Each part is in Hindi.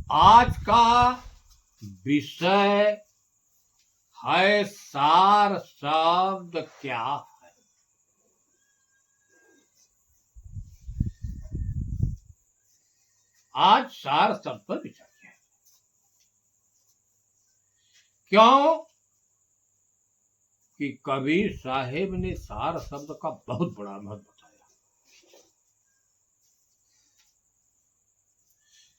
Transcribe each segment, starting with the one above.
आज का विषय है सार शब्द क्या है। आज सार शब्द पर विचार किया है। क्यों कि कबीर साहेब ने सार शब्द का बहुत बड़ा महत्व बताया।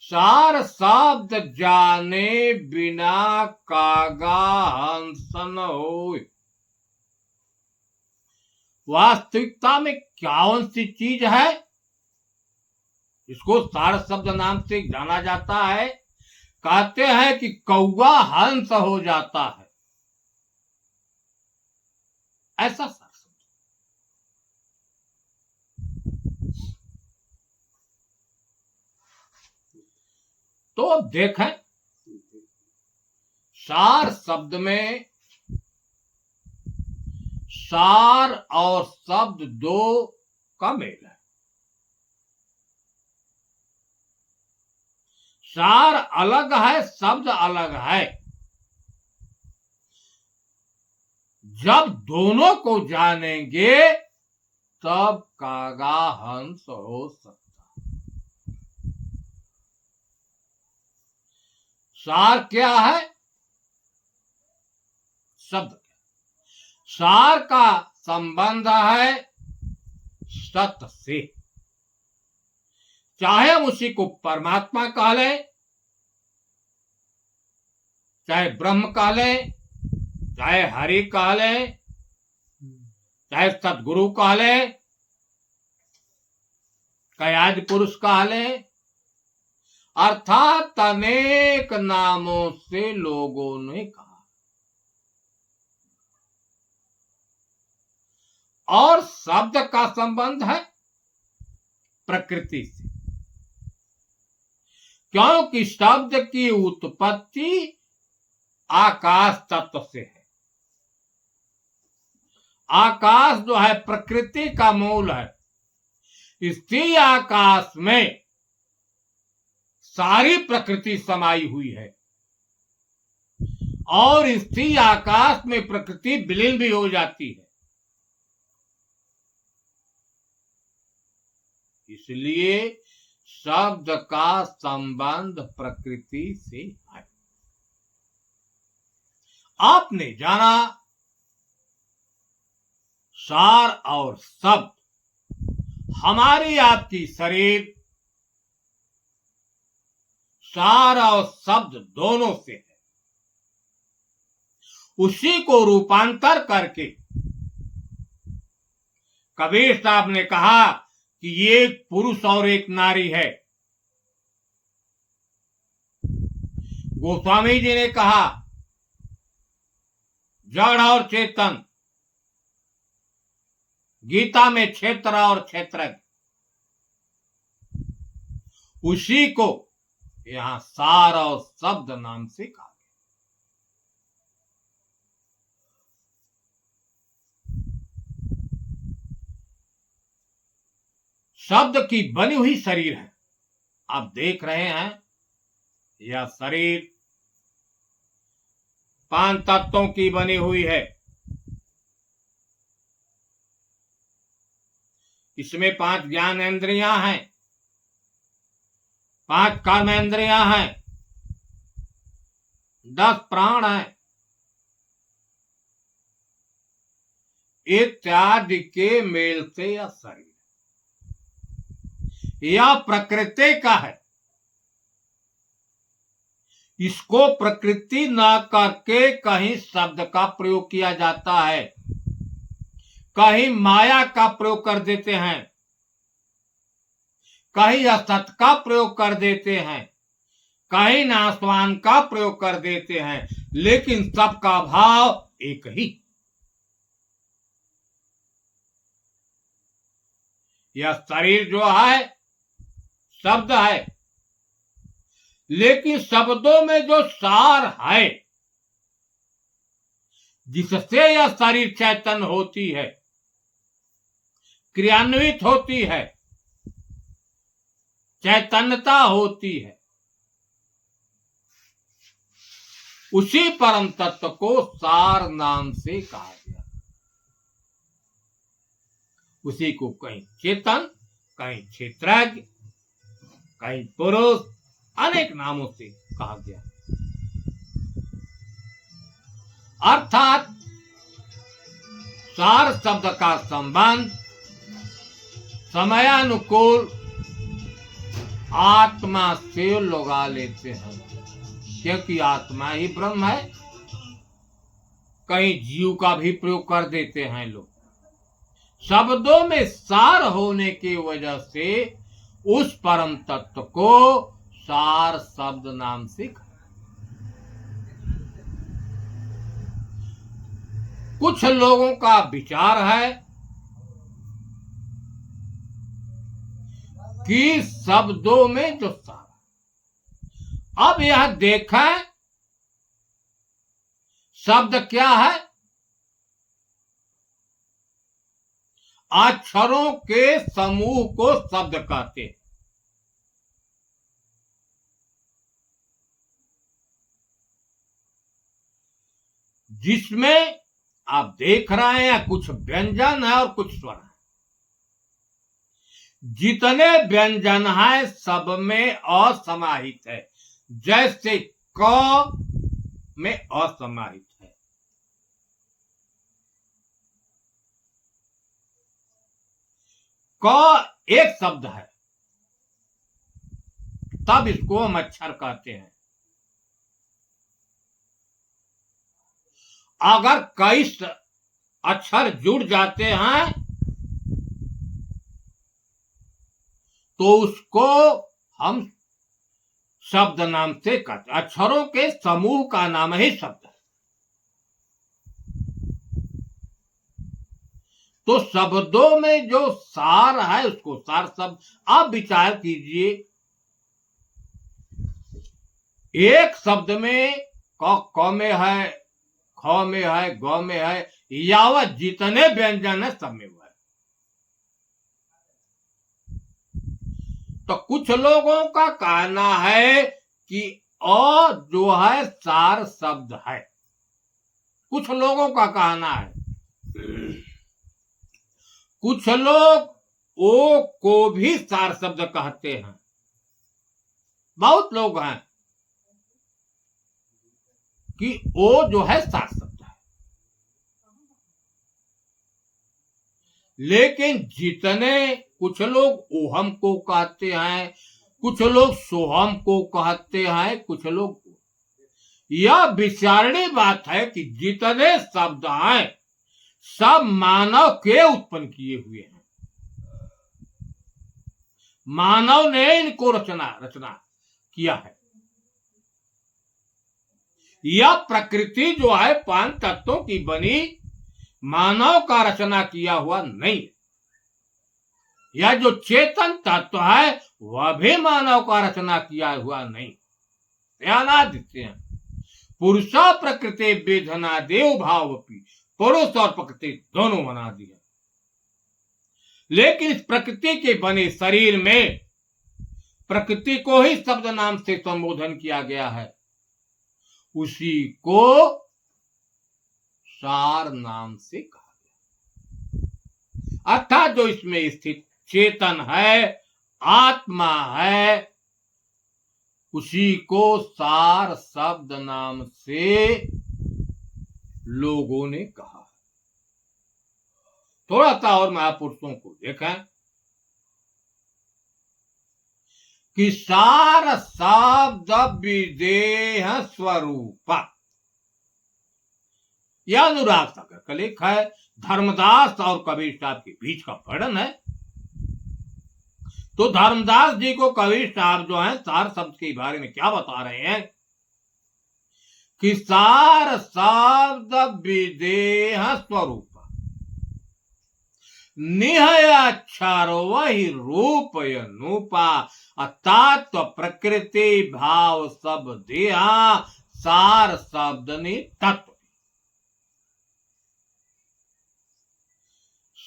सार शब्द जाने बिना कागा हंस न होय। वास्तविकता में कौन सी चीज है इसको सार शब्द नाम से जाना जाता है। कहते हैं कि कौवा हंस हो जाता है, ऐसा सार शब्द। तो अब देखें, सार शब्द में सार और शब्द दो का मेल है। सार अलग है, शब्द अलग है। जब दोनों को जानेंगे तब कागा हंस हो सकता है। सार क्या है, शब्द। सार का संबंध है सत्य से। चाहे हम उसी को परमात्मा कह लें, चाहे ब्रह्म कह लें, चाहे हरि कह लें, चाहे सतगुरु कह लें, चाहे आदि पुरुष कह लें, अर्थात अनेक नामों से लोगों ने कहा। और शब्द का संबंध है प्रकृति से, क्योंकि शब्द की उत्पत्ति आकाश तत्व से है। आकाश जो है प्रकृति का मूल है। इसी आकाश में सारी प्रकृति समाई हुई है और इसी आकाश में प्रकृति विलीन भी हो जाती है। इसलिए शब्द का संबंध प्रकृति से है। आपने जाना सार और शब्द हमारी आपकी शरीर सार और शब्द दोनों से है। उसी को रूपांतर करके कबीर साहब ने कहा कि ये एक पुरुष और एक नारी है। गोस्वामी जी ने कहा जड़ और चेतन। गीता में क्षेत्र और क्षेत्रज्ञ। उसी को यहां सार और शब्द नाम से कहा गया। शब्द की बनी हुई शरीर है। आप देख रहे हैं यह शरीर 5 तत्वों की बनी हुई है। इसमें 5 ज्ञानेंद्रियां हैं, 5 कर्मेंद्रियां हैं, 10 प्राण हैं इत्यादि के मेल से यह शरीर, यह प्रकृति का है। इसको प्रकृति न करके कहीं शब्द का प्रयोग किया जाता है, कहीं माया का प्रयोग कर देते हैं, कहीं असत का प्रयोग कर देते हैं, कहीं नाशवान का प्रयोग कर देते हैं, लेकिन सबका भाव एक ही। यह शरीर जो है शब्द है, लेकिन शब्दों में जो सार है जिससे यह शरीर चैतन्य होती है, क्रियान्वित होती है, चैतन्यता होती है, उसी परम तत्व को सार नाम से कहा गया। उसी को कहीं चेतन, कहीं क्षेत्रज्ञ, कहीं पुरुष, अनेक नामों से कहा गया। अर्थात सार शब्द का संबंध समयानुकूल आत्मा से लगा लेते हैं, क्योंकि आत्मा ही ब्रह्म है। कहीं जीव का भी प्रयोग कर देते हैं लोग। शब्दों में सार होने की वजह से उस परम तत्व को सार शब्द नाम से कहा। कुछ लोगों का विचार है कि शब्दों में जो सार। अब यह देखें शब्द क्या है? अक्षरों के समूह को शब्द कहते हैं। जिसमें आप देख रहे हैं कुछ व्यंजन है और कुछ स्वर है। जितने व्यंजन है सब में असमाहित है, जैसे क में असमाहित है। क एक शब्द है, तब इसको हम अक्षर कहते हैं। अगर कई अक्षर जुड़ जाते हैं तो उसको हम शब्द नाम से कहते हैं। अक्षरों के समूह का नाम ही शब्द है। तो शब्दों में जो सार है उसको सार शब्द। आप विचार कीजिए, एक शब्द में क में है, ख में है, ग में है, यावत जितने व्यंजन है सब में हुआ है। तो कुछ लोगों का कहना है कि अ जो है सार शब्द है। कुछ लोगों का कहना है। कुछ लोग ओ को भी सार शब्द कहते हैं। बहुत लोग हैं कि ओ जो है सार शब्द है। लेकिन जितने कुछ लोग ओहम को कहते हैं, कुछ लोग सोहम को कहते हैं, कुछ लोग, यह विचारणीय बात है कि जितने शब्द हैं सब मानव के उत्पन्न किए हुए हैं। मानव ने इनको रचना किया है। यह प्रकृति जो है 5 तत्वों की बनी, मानव का रचना किया हुआ नहीं। यह जो चेतन तत्व है वह भी मानव का रचना किया हुआ नहीं। ध्यान देते हैं, पुरुषा प्रकृति वेदना देव भावपी, पुरुष और प्रकृति दोनों बना दिया। लेकिन इस प्रकृति के बने शरीर में प्रकृति को ही शब्द नाम से संबोधन किया गया है। उसी को सार नाम से कहा गया। अर्थात जो इसमें स्थित चेतन है, आत्मा है, उसी को सार शब्द नाम से लोगों ने कहा। थोड़ा सा और महापुरुषों को देखें कि सार शब्द विदेह स्वरूप, यह अनुराग सागर का लेख है। धर्मदास और कबीर साहब के बीच का वर्णन है। तो धर्मदास जी को कबीर साहब जो है सार शब्द के बारे में क्या बता रहे हैं कि सार शब्द विदेह स्वरूप, निहय अक्षर वही रूप अनुपा, तत्व प्रकृति भाव सब देहा, सार शब्द ने तत्व।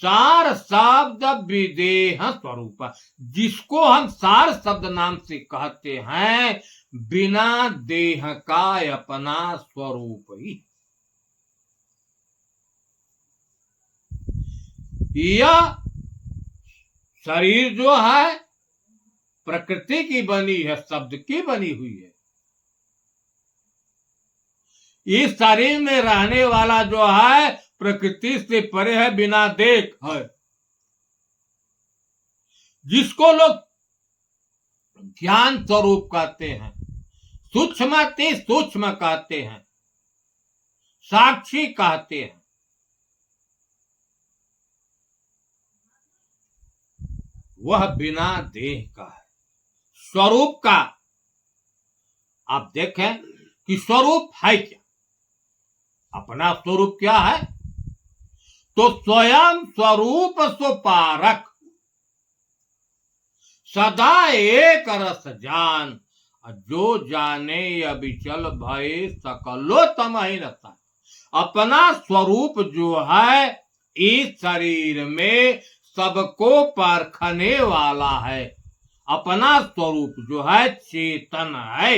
सार शब्द विदेह स्वरूप, जिसको हम सार शब्द नाम से कहते हैं, बिना देह का अपना स्वरूप ही। यह शरीर जो है प्रकृति की बनी है, शब्द की बनी हुई है। इस शरीर में रहने वाला जो है प्रकृति से परे है, बिना देख है, जिसको लोग ज्ञान स्वरूप कहते हैं, सूक्ष्मति सूक्ष्म कहते हैं, साक्षी कहते हैं। वह बिना देह का है, स्वरूप का। आप देखें कि स्वरूप है क्या, अपना स्वरूप क्या है, तो स्वयं स्वरूप स्वपारक, सदा एक रस जान, जो जाने अविचल भय सकलो तमहि रसा। अपना स्वरूप जो है इस शरीर में सबको परखने वाला है। अपना स्वरूप जो है चेतन है,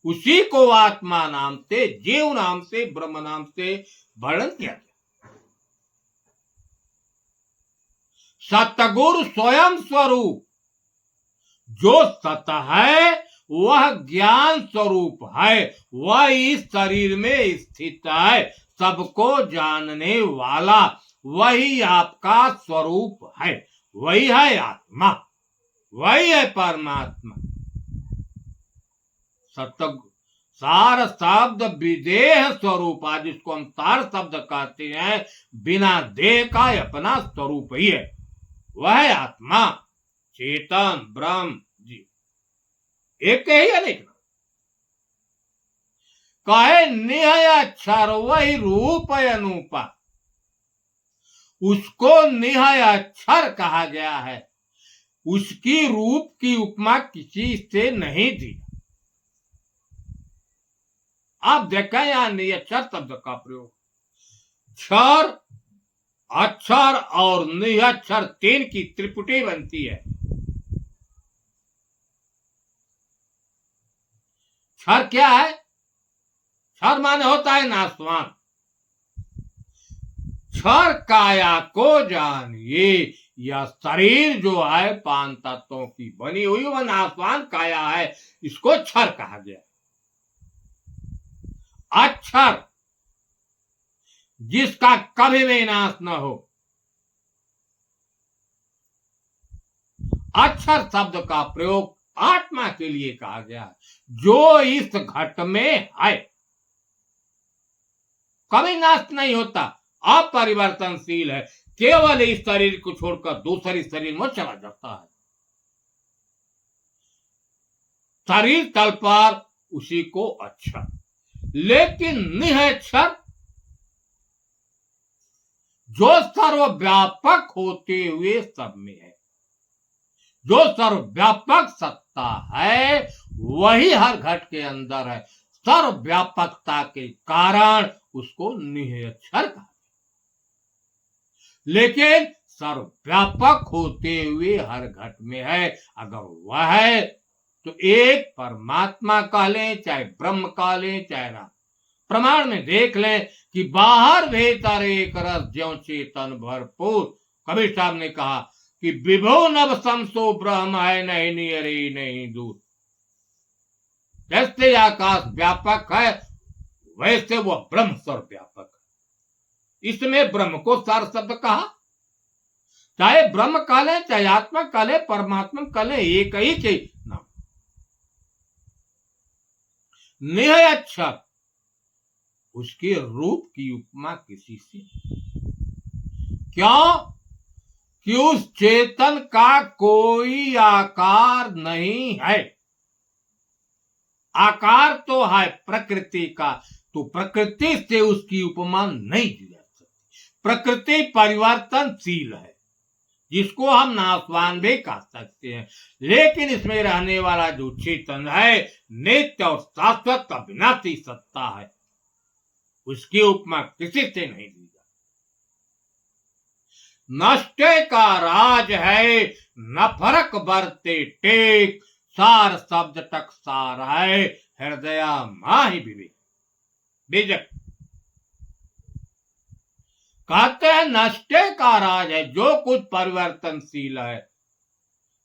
उसी को आत्मा नाम से, जीव नाम से, ब्रह्म नाम से वर्णन किया गया। सतगुरु स्वयं स्वरूप, जो सत है वह ज्ञान स्वरूप है, वह इस शरीर में स्थित है, सबको जानने वाला, वही आपका स्वरूप है, वही है आत्मा, वही है परमात्मा। सार शब्द विदेह स्वरूप, जिसको हम सार शब्द कहते हैं, बिना देह का अपना स्वरूप ही है, वह है आत्मा, चेतन ब्रह्म जी, एक ही अनेक। कहे निहय अक्षर वही रूप अनूपा, उसको निहय अक्षर कहा गया है, उसकी रूप की उपमा किसी से नहीं दी। आप देखें यहां निहक्षर शब्द का प्रयोग, क्षर, अक्षर और निहक्षर, तीन की त्रिपुटी बनती है। क्षर क्या है, क्षर माने होता है नाशवान। क्षर काया को जानिए, यह शरीर जो है पांच तत्वों की बनी हुई वह नाशवान काया है, इसको क्षर कहा गया। अक्षर, जिसका कभी भी नाश न हो। अक्षर शब्द का प्रयोग आत्मा के लिए कहा गया है, जो इस घट में है, कभी नाश नहीं होता, अपरिवर्तनशील है, केवल इस शरीर को छोड़कर दूसरे शरीर में चला जाता है। शरीर तल पर उसी को अक्षर, लेकिन निहक्षर जो सर्वव्यापक होते हुए सब में है, जो सर्वव्यापक सत्ता है वही हर घट के अंदर है। सर्वव्यापकता के कारण उसको निहक्षर कहा, लेकिन सर्वव्यापक होते हुए हर घट में है। अगर वह है तो एक परमात्मा कह लें, चाहे ब्रह्म कह लें, चाहे राम। प्रमाण में देख लें कि बाहर भीतर एक रस ज्यों चेतन भरपूर। कबीर साहब ने कहा कि विभो नभ समसो ब्रह्म है, नहीं नियरे नहीं दूर। जैसे आकाश व्यापक है वैसे वह ब्रह्म सर्वव्यापक है। इसमें ब्रह्म को सार शब्द कहा, चाहे ब्रह्म कह ले, चाहे आत्मा कह ले, परमात्मा कह ले, एक ही के नाम। निहक्षर, उसके रूप की उपमा किसी से, क्यों कि उस चेतन का कोई आकार नहीं है। आकार तो है प्रकृति का, तो प्रकृति से उसकी उपमा नहीं दी जा सकती। प्रकृति परिवर्तनशील है, जिसको हम नाशवान भी कह सकते हैं, लेकिन इसमें रहने वाला जो चेतन है नित्य और शाश्वत अविनाशी सत्ता है, उसकी उपमा किसी से नहीं दी जा। नष्टे का राज है, न फरक बरते टेक, सार शब्द टकसार है, हृदया माही विवेक। बेजक कहते हैं नष्टे का राज है, जो कुछ परिवर्तनशील है,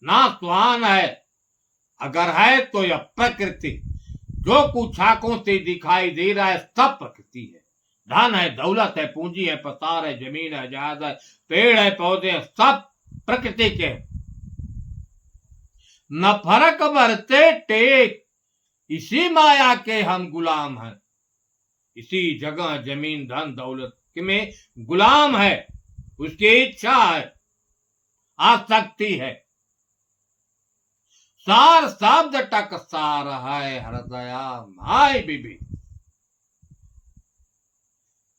नाशवान है, अगर है तो यह प्रकृति। जो कुछ आंखों से दिखाई दे रहा है सब प्रकृति है। धन है, दौलत है, पूंजी है, पसार है, जमीन है, जहाज है, पेड़ है, पौधे हैं, सब प्रकृति के हैं। न फरक बरते टेक, इसी माया के हम गुलाम हैं। इसी जगह जमीन धन दौलत में गुलाम है, उसकी इच्छा है, आसक्ति है। सार शब्द टकसार है, हृदया माय विवेक।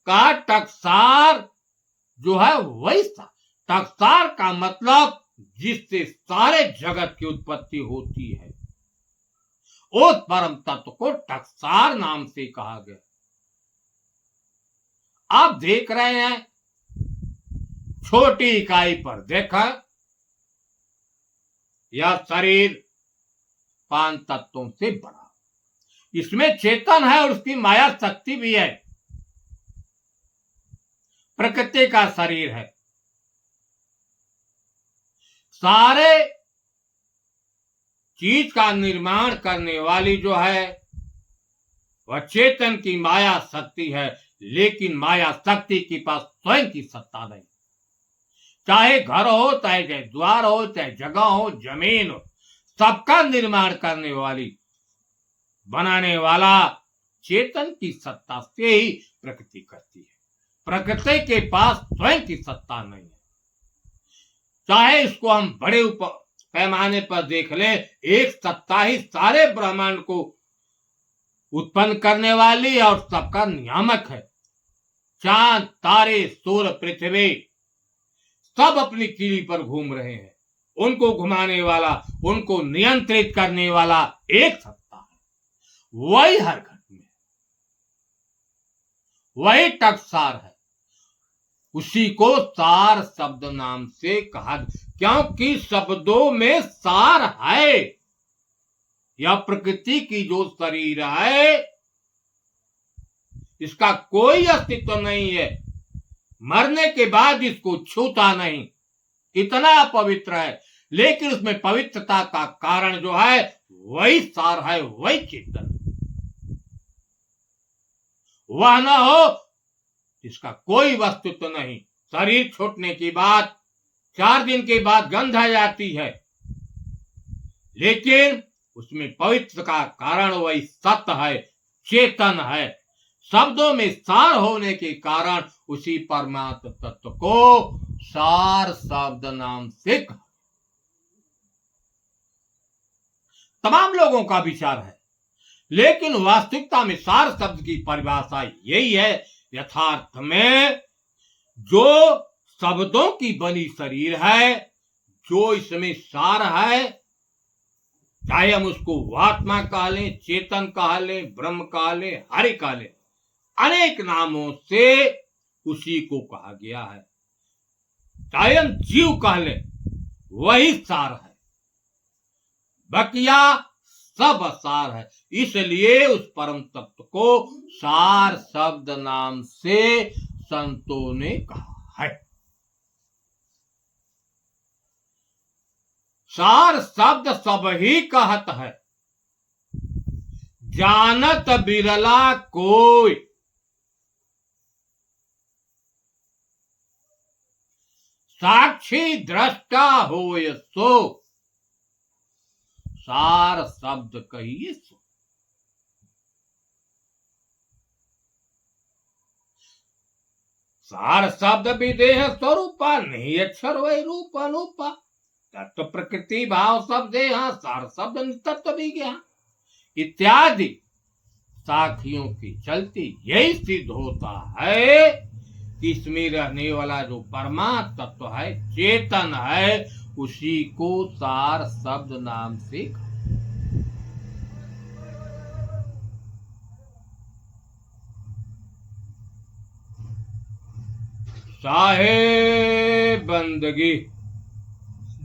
का टकसार जो है वही टकसार का मतलब जिससे सारे जगत की उत्पत्ति होती है, उस परम तत्व को टकसार नाम से कहा गया। आप देख रहे हैं, छोटी इकाई पर देखा, यह शरीर 5 तत्वों से बड़ा, इसमें चेतन है और उसकी माया शक्ति भी है, प्रकृति का शरीर है। सारे चीज का निर्माण करने वाली जो है वह चेतन की माया शक्ति है, लेकिन माया शक्ति के पास स्वयं की सत्ता नहीं। चाहे घर हो, चाहे द्वार हो, चाहे जगह हो, जमीन हो, सबका निर्माण करने वाली, बनाने वाला चेतन की सत्ता से ही प्रकृति करती है। प्रकृति के पास स्वयं की सत्ता नहीं है। चाहे इसको हम बड़े पैमाने पर देख ले, एक सत्ता ही सारे ब्रह्मांड को उत्पन्न करने वाली और सबका नियामक है। चांद, तारे, सूर्य, पृथ्वी सब अपनी कीली पर घूम रहे हैं, उनको घुमाने वाला, उनको नियंत्रित करने वाला एक सत्ता है, वही हर घट में, वही टकसार है। उसी को सार शब्द नाम से कहा, क्योंकि शब्दों में सार है। यह प्रकृति की जो शरीर है, इसका कोई अस्तित्व नहीं है, मरने के बाद इसको छूता नहीं, इतना पवित्र है। लेकिन उसमें पवित्रता का कारण जो है वही सार है, वही चेतन। वह न हो इसका कोई वस्तुत्व नहीं। शरीर छूटने के बाद 4 दिन के बाद गंध आ जाती है, लेकिन उसमें पवित्र का कारण वही सत्य है, चेतन है। शब्दों में सार होने के कारण उसी परमात्म तत्व को सार शब्द नाम से कहा। तमाम लोगों का विचार है, लेकिन वास्तविकता में सार शब्द की परिभाषा यही है। यथार्थ में जो शब्दों की बनी शरीर है, जो इसमें सार है, चाहे हम उसको आत्मा कह लें, चेतन कह लें, ब्रह्म कह लें, हरि कह लें, अनेक नामों से उसी को कहा गया है। चाहे हम जीव कह लें, वही सार है, बकिया सब सार है। इसलिए उस परम तत्व को सार शब्द नाम से संतों ने कहा है। सार शब्द सब ही कहत है, जानत बिरला कोई। साक्षी दृष्टा होय सो, सार शब्द कहिए सो। सार शब्द विदेह स्वरूपा, नहीं अक्षर वही रूप अनूपा। तत्व प्रकृति भाव शब्द यहाँ, सार शब्द तत्व भी गया इत्यादि साखियों की चलती यही सिद्ध होता है कि इसमें रहने वाला जो परमात्म तत्व है, चेतन है, उसी को सार शब्द नाम से कहा। बंदगी।